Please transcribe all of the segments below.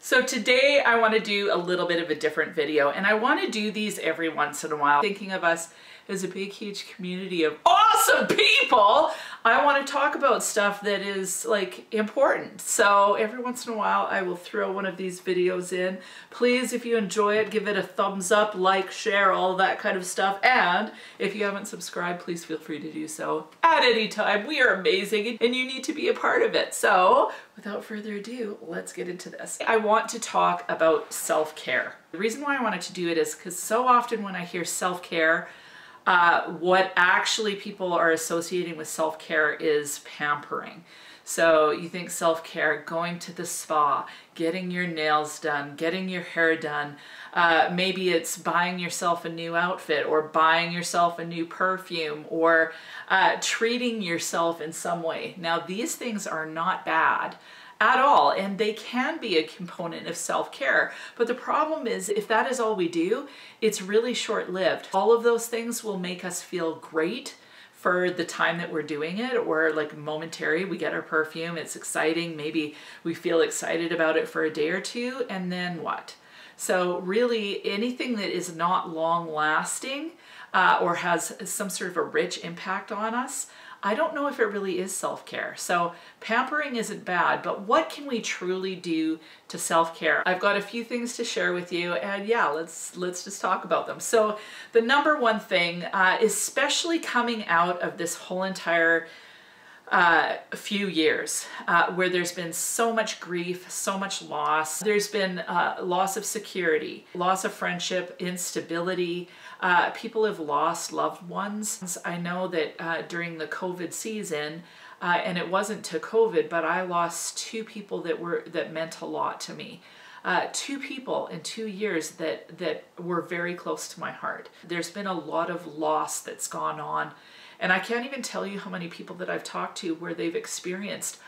So today I want to do a little bit of a different video, and I want to do these every once in a while. Thinking of us as a big, huge community of awesome people, I want to talk about stuff that is like important. So every once in a while I will throw one of these videos in. Please, if you enjoy it, give it a thumbs up, like, share, all that kind of stuff. And if you haven't subscribed, please feel free to do so at any time. We are amazing and you need to be a part of it. So without further ado, let's get into this. I want to talk about self-care. The reason why I wanted to do it is because so often when I hear self-care, what actually people are associating with self-care is pampering. So you think self-care, going to the spa, getting your nails done, getting your hair done. Maybe it's buying yourself a new outfit or buying yourself a new perfume or treating yourself in some way. Now these things are not bad at all, and they can be a component of self-care. But the problem is, if that is all we do, it's really short-lived. All of those things will make us feel great for the time that we're doing it, or like momentary. We get our perfume, it's exciting, maybe we feel excited about it for a day or two, and then what? So really anything that is not long-lasting or has some sort of a rich impact on us, I don't know if it really is self-care. So pampering isn't bad, but what can we truly do to self-care? I've got a few things to share with you, and yeah, let's just talk about them. So the number one thing, especially coming out of this whole entire few years where there's been so much grief, so much loss. There's been loss of security, loss of friendship, instability. People have lost loved ones. I know that during the COVID season, and it wasn't to COVID, but I lost two people that meant a lot to me. Two people in 2 years that were very close to my heart. There's been a lot of loss that's gone on. And I can't even tell you how many people that I've talked to where they've experienced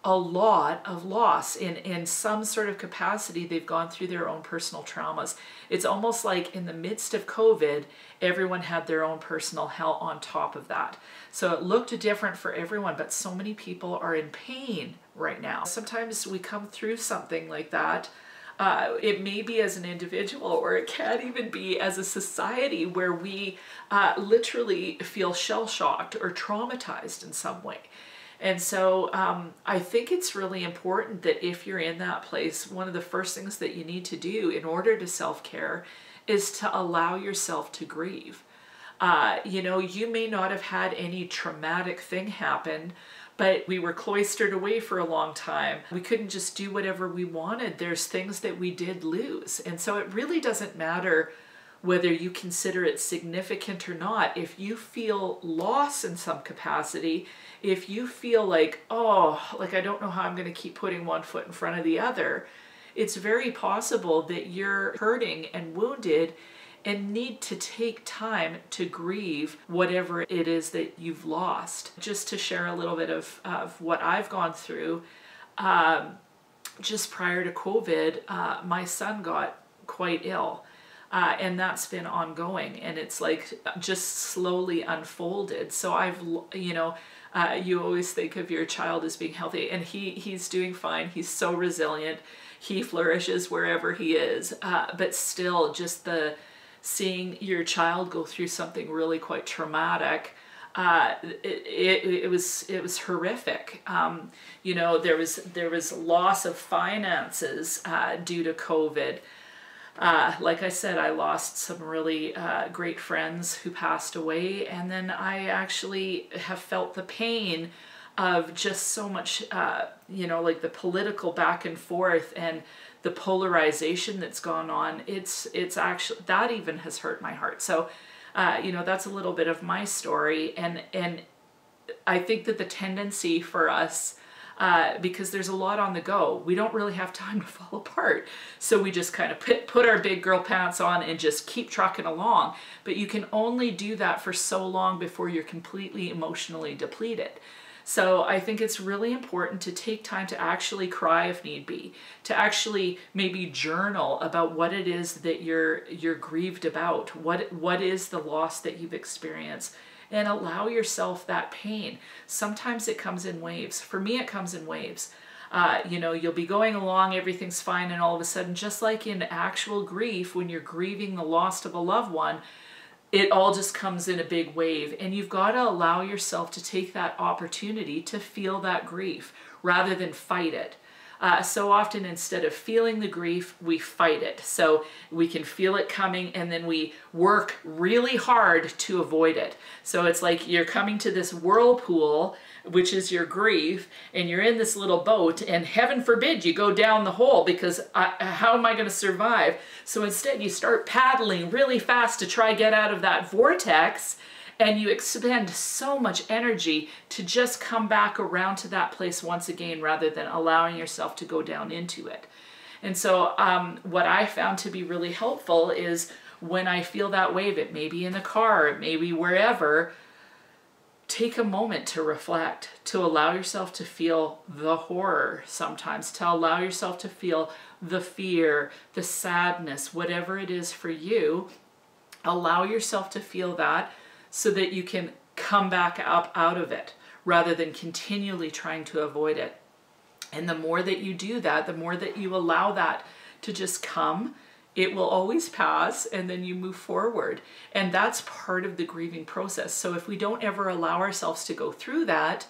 a lot of loss in some sort of capacity. They've gone through their own personal traumas. It's almost like in the midst of COVID, everyone had their own personal hell on top of that. So it looked different for everyone, but so many people are in pain right now. Sometimes we come through something like that. It may be as an individual, or it can even be as a society where we literally feel shell-shocked or traumatized in some way. And so I think it's really important that if you're in that place, one of the first things that you need to do in order to self-care is to allow yourself to grieve. You know, you may not have had any traumatic thing happen, but we were cloistered away for a long time. We couldn't just do whatever we wanted. There's things that we did lose. And so it really doesn't matter whether you consider it significant or not. If you feel loss in some capacity, if you feel like, oh, like I don't know how I'm going to keep putting one foot in front of the other, it's very possible that you're hurting and wounded and need to take time to grieve whatever it is that you've lost. Just to share a little bit of what I've gone through, just prior to COVID, my son got quite ill. And that's been ongoing, and it's like just slowly unfolded. So I've, you know, you always think of your child as being healthy, and he's doing fine. He's so resilient. He flourishes wherever he is. But still, just seeing your child go through something really quite traumatic, it was horrific. You know, there was loss of finances due to COVID. Like I said, I lost some really great friends who passed away, and then I actually have felt the pain of just so much, you know, like the political back and forth and the polarization that's gone on. It's actually, that even has hurt my heart. So, you know, that's a little bit of my story, and I think that the tendency for us, because there's a lot on the go, we don't really have time to fall apart. So we just kind of put our big girl pants on and just keep trucking along. But you can only do that for so long before you're completely emotionally depleted. So I think it's really important to take time to actually cry if need be, to actually maybe journal about what it is that you're grieved about, what is the loss that you've experienced, and allow yourself that pain. Sometimes it comes in waves. For me, it comes in waves. You know, you'll be going along, everything's fine, and all of a sudden, just like in actual grief, when you're grieving the loss of a loved one, it all just comes in a big wave, and you've got to allow yourself to take that opportunity to feel that grief rather than fight it. So often, instead of feeling the grief, we fight it. So we can feel it coming, and then we work really hard to avoid it. So it's like you're coming to this whirlpool, which is your grief, and you're in this little boat, and heaven forbid you go down the hole, because how am I going to survive? So instead you start paddling really fast to try get out of that vortex, and you expend so much energy to just come back around to that place once again, rather than allowing yourself to go down into it. And so what I found to be really helpful is when I feel that wave, it may be in the car, it may be wherever, take a moment to reflect, to allow yourself to feel the horror sometimes, to allow yourself to feel the fear, the sadness, whatever it is for you. Allow yourself to feel that so that you can come back up out of it rather than continually trying to avoid it. And the more that you do that, the more that you allow that to just come, it will always pass, and then you move forward. And that's part of the grieving process. So if we don't ever allow ourselves to go through that,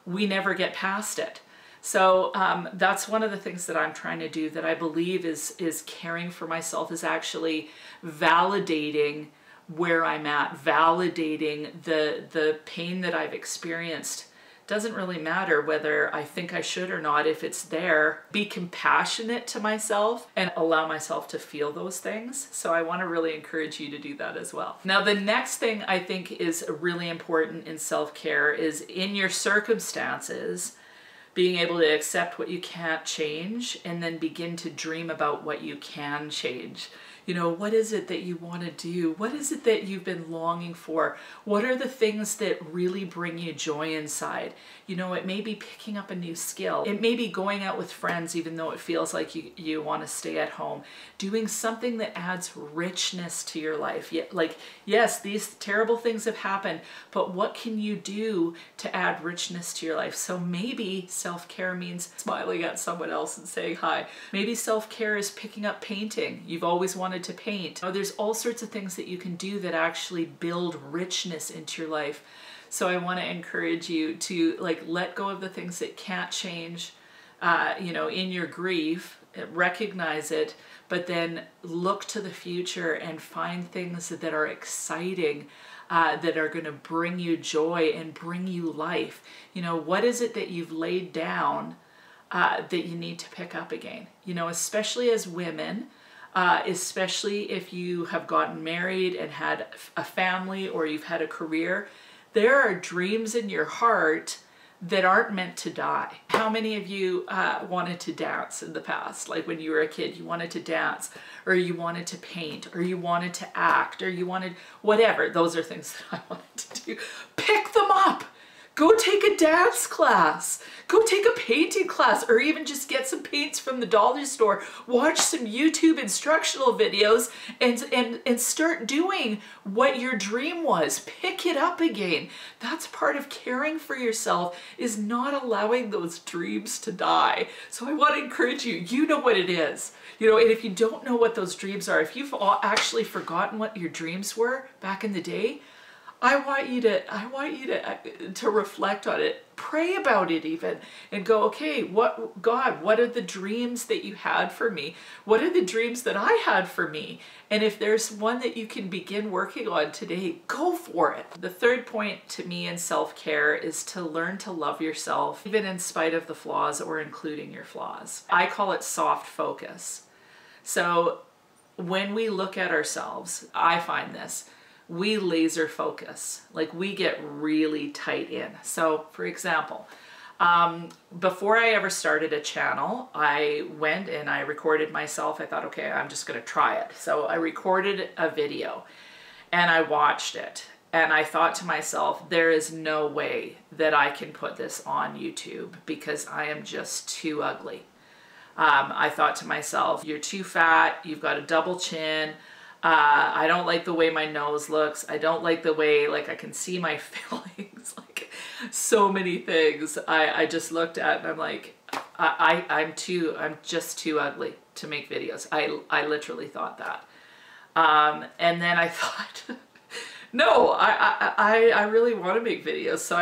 we never get past it. So that's one of the things that I'm trying to do, that I believe is caring for myself, is actually validating where I'm at, validating the pain that I've experienced. Doesn't really matter whether I think I should or not. If it's there, be compassionate to myself and allow myself to feel those things. So I want to really encourage you to do that as well. Now, the next thing I think is really important in self-care is, in your circumstances, being able to accept what you can't change and then begin to dream about what you can change. You know, what is it that you want to do? What is it that you've been longing for? What are the things that really bring you joy inside? You know, it may be picking up a new skill. It may be going out with friends, even though it feels like you want to stay at home. Doing something that adds richness to your life. Like, yes, these terrible things have happened, but what can you do to add richness to your life? So maybe self-care means smiling at someone else and saying hi. Maybe self-care is picking up painting. You've always wanted to paint. There's all sorts of things that you can do that actually build richness into your life. So I want to encourage you to let go of the things that can't change, you know, in your grief, recognize it, but then look to the future and find things that are exciting, that are going to bring you joy and bring you life. You know, what is it that you've laid down that you need to pick up again? You know, especially as women, especially if you have gotten married and had a family, or you've had a career, there are dreams in your heart that aren't meant to die. How many of you wanted to dance in the past? Like when you were a kid, you wanted to dance, or you wanted to paint, or you wanted to act, or you wanted whatever. Those are things that I wanted to do. Pick them up. Go take a dance class. Go take a painting class, or even just get some paints from the dollar store. Watch some YouTube instructional videos and start doing what your dream was. Pick it up again. That's part of caring for yourself, is not allowing those dreams to die. So I want to encourage you, you know what it is. You know, and if you don't know what those dreams are, if you've actually forgotten what your dreams were back in the day, I want you to reflect on it, pray about it even, and go, okay, God, what are the dreams that you had for me? What are the dreams that I had for me? And if there's one that you can begin working on today, go for it. The third point to me in self-care is to learn to love yourself, even in spite of the flaws or including your flaws. I call it soft focus. So when we look at ourselves, I find this, we laser focus, like we get really tight in. So for example, before I ever started a channel, I went and I recorded myself. I thought, okay, I'm just gonna try it. So I recorded a video and I watched it, and I thought to myself, there is no way that I can put this on YouTube because I am just too ugly. I thought to myself, you're too fat, you've got a double chin, I don't like the way my nose looks. I don't like the way, like, I can see my fillings, like so many things I just looked at and I'm like, I'm just too ugly to make videos. I literally thought that. And then I thought, no, I really want to make videos, so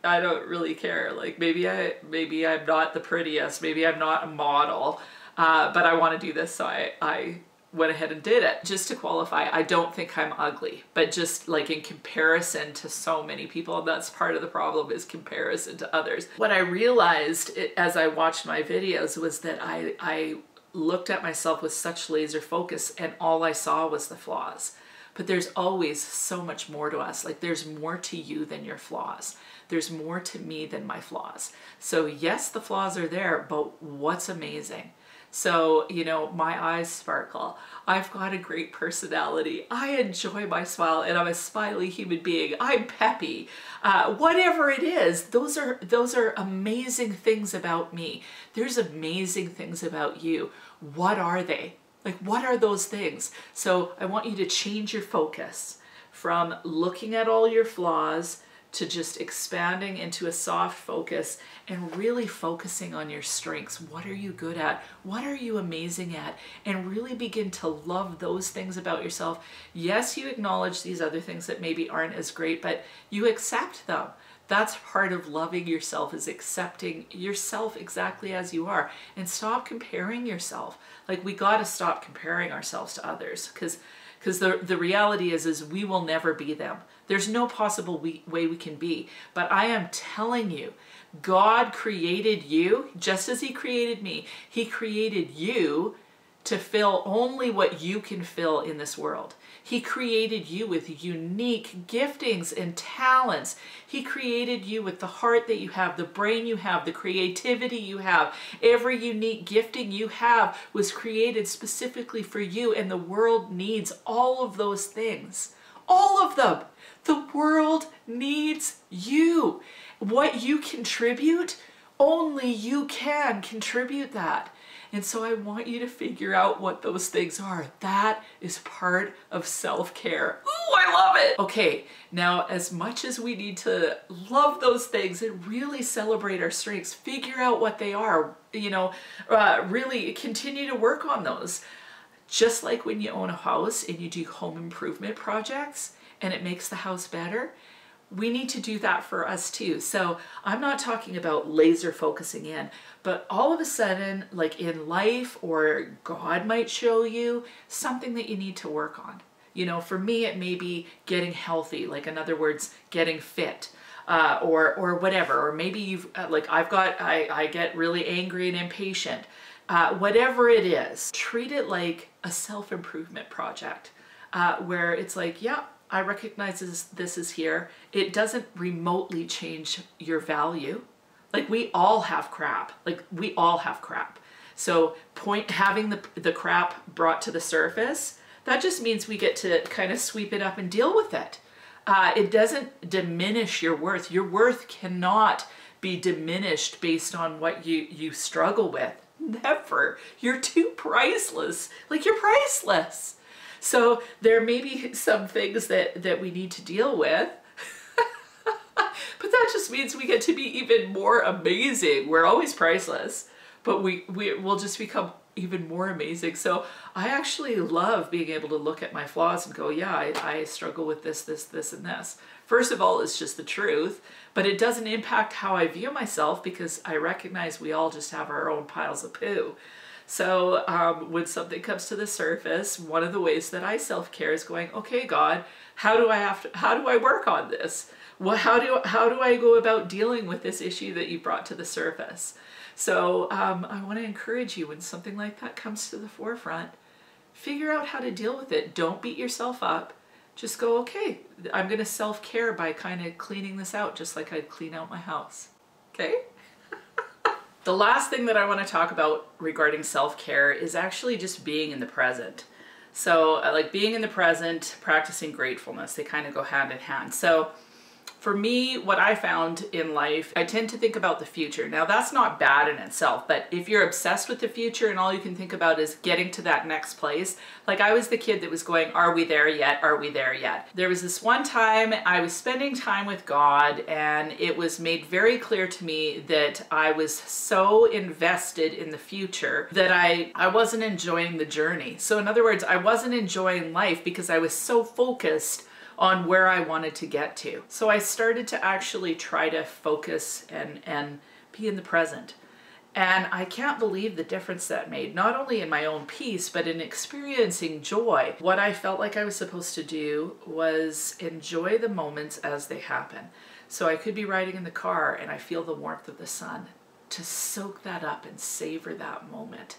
I don't really care. Like maybe I'm not the prettiest, maybe I'm not a model, but I want to do this, so I went ahead and did it. Just to qualify, I don't think I'm ugly, but just like in comparison to so many people, and that's part of the problem, is comparison to others. What I realized as I watched my videos was that I looked at myself with such laser focus, and all I saw was the flaws. But there's always so much more to us. Like there's more to you than your flaws. There's more to me than my flaws. So yes, the flaws are there, but what's amazing? So, you know, my eyes sparkle. I've got a great personality. I enjoy my smile, and I'm a smiley human being. I'm peppy. Whatever it is, those are amazing things about me. There's amazing things about you. What are they? Like, what are those things? So I want you to change your focus from looking at all your flaws to just expanding into a soft focus and really focusing on your strengths. What are you good at? What are you amazing at? And really begin to love those things about yourself. Yes, you acknowledge these other things that maybe aren't as great, but you accept them. That's part of loving yourself, is accepting yourself exactly as you are, and stop comparing yourself. Like, we got to stop comparing ourselves to others, because the reality is we will never be them. There's no possible way we can be. But I am telling you, God created you just as he created me. He created you to fill only what you can fill in this world. He created you with unique giftings and talents. He created you with the heart that you have, the brain you have, the creativity you have. Every unique gifting you have was created specifically for you, and the world needs all of those things. All of them. The world needs you. What you contribute, only you can contribute that. And so I want you to figure out what those things are. That is part of self-care. Ooh, I love it. Okay, now as much as we need to love those things and really celebrate our strengths, figure out what they are, you know, really continue to work on those. Just like when you own a house and you do home improvement projects and it makes the house better, we need to do that for us too. So I'm not talking about laser focusing in, but all of a sudden, like in life, or God might show you something that you need to work on. You know, for me, it may be getting healthy, like in other words, getting fit, or whatever. Or maybe you've, like I get really angry and impatient. Whatever it is, treat it like a self-improvement project, where it's like, yeah, I recognize this is here. It doesn't remotely change your value. Like, we all have crap. Like, we all have crap. So having the crap brought to the surface, that just means we get to kind of sweep it up and deal with it. It doesn't diminish your worth. Your worth cannot be diminished based on what you struggle with. Never. You're too priceless. Like, you're priceless. So there may be some things that we need to deal with, but that just means we get to be even more amazing. We're always priceless, but we'll just become even more amazing. So I actually love being able to look at my flaws and go, yeah, I struggle with this, and this. First of all, it's just the truth, but it doesn't impact how I view myself, because I recognize we all just have our own piles of poo. So when something comes to the surface, one of the ways that I self-care is going, okay, God, how do I work on this? Well, how do I go about dealing with this issue that you brought to the surface? So I want to encourage you, when something like that comes to the forefront, figure out how to deal with it. Don't beat yourself up. Just go, okay, I'm going to self-care by kind of cleaning this out, just like I'd clean out my house. Okay? The last thing that I want to talk about regarding self-care is actually just being in the present. So like being in the present, practicing gratefulness, they kind of go hand in hand. So For me, what I found in life, I tend to think about the future. Now that's not bad in itself, but if you're obsessed with the future and all you can think about is getting to that next place, like I was the kid that was going, are we there yet? Are we there yet? There was this one time I was spending time with God, and it was made very clear to me that I was so invested in the future that I wasn't enjoying the journey. So in other words, I wasn't enjoying life because I was so focused on where I wanted to get to. So I started to actually try to focus and be in the present. And I can't believe the difference that made, not only in my own peace, but in experiencing joy. What I felt like I was supposed to do was enjoy the moments as they happen. So I could be riding in the car and I feel the warmth of the sun, to soak that up and savor that moment.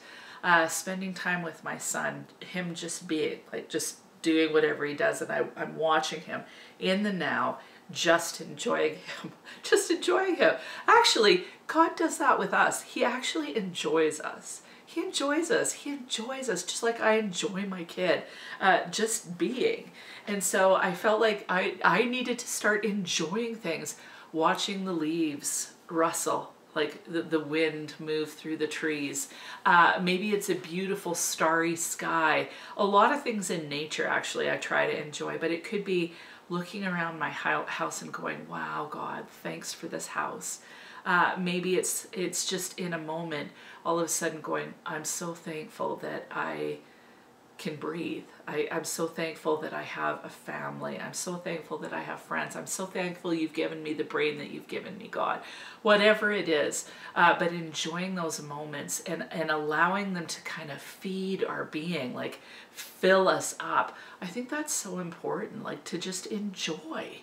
Spending time with my son, him just being, like just doing whatever he does, and I'm watching him in the now, just enjoying him, just enjoying him. Actually, God does that with us. He actually enjoys us. He enjoys us. He enjoys us just like I enjoy my kid, just being. And so I felt like I needed to start enjoying things, watching the leaves rustle, like the wind move through the trees. Maybe it's a beautiful starry sky. A lot of things in nature, actually, I try to enjoy, but it could be looking around my house and going, wow, God, thanks for this house. Maybe it's just in a moment, all of a sudden going, I'm so thankful that I can breathe. I'm so thankful that I have a family. I'm so thankful that I have friends. I'm so thankful you've given me the brain that you've given me, God. Whatever it is, but enjoying those moments and allowing them to kind of feed our being, like fill us up. I think that's so important, like to just enjoy,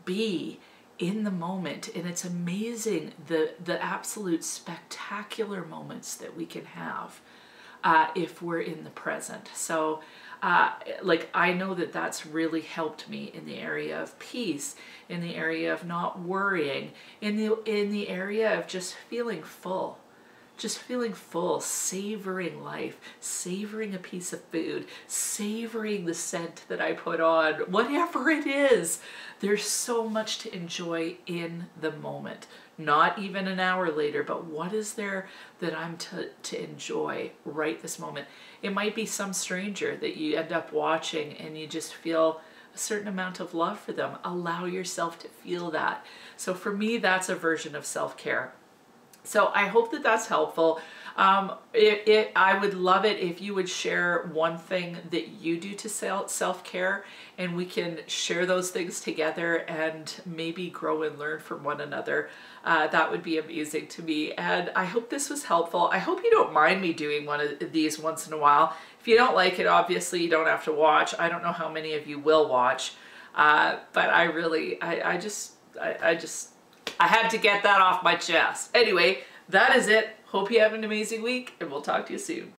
be in the moment. And it's amazing the absolute spectacular moments that we can have if we're in the present. So like I know that that's really helped me in the area of peace, in the area of not worrying, in the area of just feeling full, savoring life, savoring a piece of food, savoring the scent that I put on, whatever it is. There's so much to enjoy in the moment. Not even an hour later, but what is there that I'm to enjoy right this moment? It might be some stranger that you end up watching and you just feel a certain amount of love for them. Allow yourself to feel that. So for me, that's a version of self-care. So I hope that that's helpful. I would love it if you would share one thing that you do to self-care, and we can share those things together and maybe grow and learn from one another. That would be amazing to me. And I hope this was helpful. I hope you don't mind me doing one of these once in a while. If you don't like it, obviously you don't have to watch. I don't know how many of you will watch, but I really, I had to get that off my chest. Anyway, that is it. Hope you have an amazing week, and we'll talk to you soon.